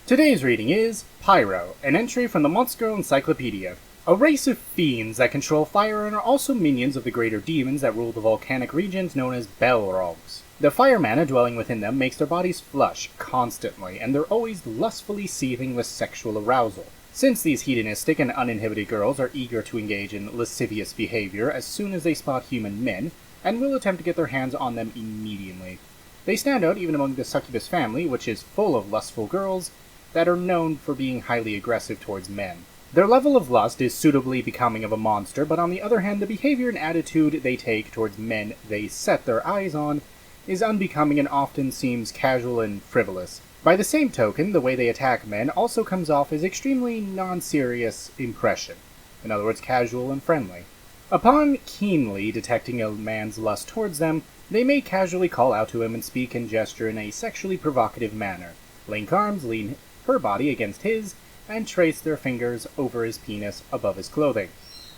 Today's reading is Pyrow, an entry from the Monstro Encyclopedia. A race of fiends that control fire and are also minions of the greater demons that rule the volcanic regions known as Balrogs. The fire mana dwelling within them makes their bodies flush constantly, and they're always lustfully seething with sexual arousal. Since these hedonistic and uninhibited girls are eager to engage in lascivious behavior as soon as they spot human men, and will attempt to get their hands on them immediately. They stand out even among the Succubus family, which is full of lustful girls that are known for being highly aggressive towards men. Their level of lust is suitably becoming of a monster, but on the other hand, the behavior and attitude they take towards men they set their eyes on is unbecoming and often seems casual and frivolous. By the same token, the way they attack men also comes off as extremely non-serious impression. In other words, casual and friendly. Upon keenly detecting a man's lust towards them, they may casually call out to him and speak and gesture in a sexually provocative manner. Link arms, lean her body against his, and trace their fingers over his penis above his clothing,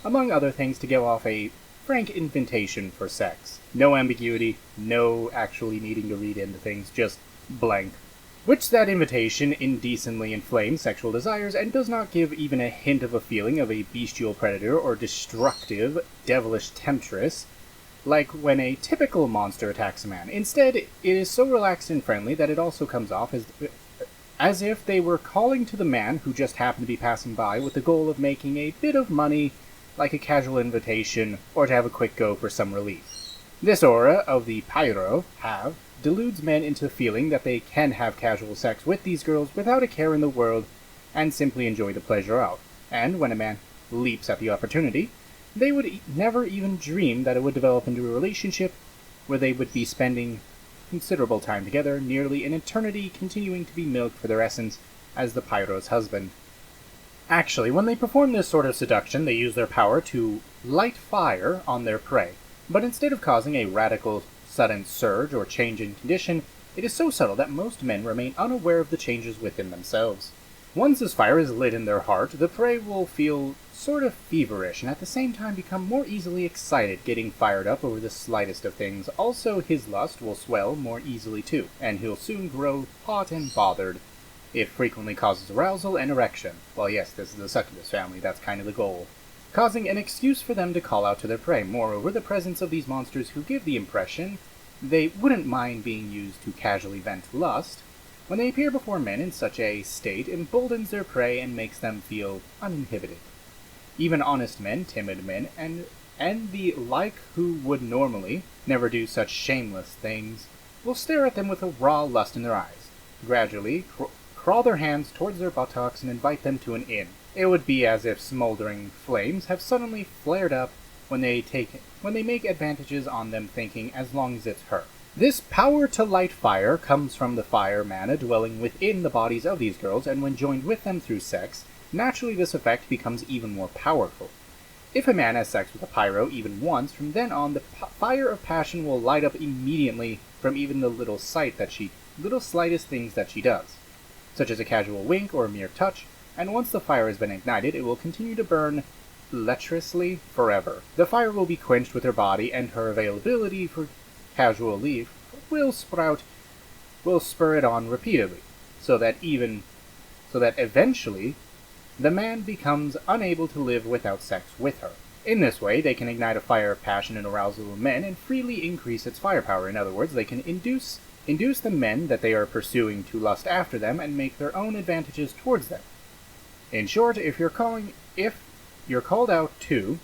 among other things to give off a frank invitation for sex. No ambiguity, no actually needing to read into things, just blank. Which that invitation indecently inflames sexual desires and does not give even a hint of a feeling of a bestial predator or destructive, devilish temptress, like when a typical monster attacks a man. Instead, it is so relaxed and friendly that it also comes off as if they were calling to the man who just happened to be passing by with the goal of making a bit of money, like a casual invitation, or to have a quick go for some relief. This aura of the Pyrow deludes men into feeling that they can have casual sex with these girls without a care in the world and simply enjoy the pleasure out. And when a man leaps at the opportunity, they would never even dream that it would develop into a relationship where they would be spending considerable time together, nearly an eternity, continuing to be milked for their essence as the Pyrow's husband. Actually, when they perform this sort of seduction, they use their power to light fire on their prey. But instead of causing a radical, sudden surge or change in condition, it is so subtle that most men remain unaware of the changes within themselves. Once this fire is lit in their heart, the prey will feel sort of feverish and at the same time become more easily excited, getting fired up over the slightest of things. Also, his lust will swell more easily too, and he'll soon grow hot and bothered. It frequently causes arousal and erection. Well, yes, this is the Succubus family, that's kind of the goal. Causing an excuse for them to call out to their prey. Moreover, the presence of these monsters who give the impression they wouldn't mind being used to casually vent lust, when they appear before men in such a state, emboldens their prey and makes them feel uninhibited. Even honest men, timid men, and the like who would normally never do such shameless things, will stare at them with a raw lust in their eyes. Gradually, crawl their hands towards their buttocks and invite them to an inn. It would be as if smoldering flames have suddenly flared up when they make advantages on them, thinking as long as it's her. This power to light fire comes from the fire mana dwelling within the bodies of these girls, and when joined with them through sex, naturally this effect becomes even more powerful. If a man has sex with a Pyrow even once, from then on the fire of passion will light up immediately from even the little slightest things that she does, such as a casual wink or a mere touch, and once the fire has been ignited, it will continue to burn lecherously forever. The fire will be quenched with her body, and her availability for casual leave will spur it on repeatedly, so that eventually the man becomes unable to live without sex with her. In this way, they can ignite a fire of passion and arousal in men and freely increase its firepower. In other words, they can induce the men that they are pursuing to lust after them and make their own advantages towards them. In short, if you're called out to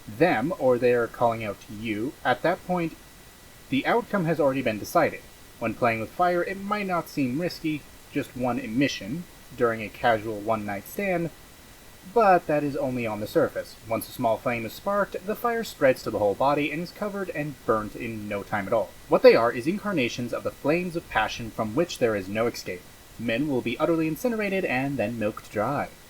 them or they're calling out to you, at that point the outcome has already been decided. When playing with fire, it might not seem risky, just one emission during a casual one-night stand, but that is only on the surface. Once a small flame is sparked, the fire spreads to the whole body and is covered and burnt in no time at all. What they are is incarnations of the flames of passion from which there is no escape. Men will be utterly incinerated and then milked dry.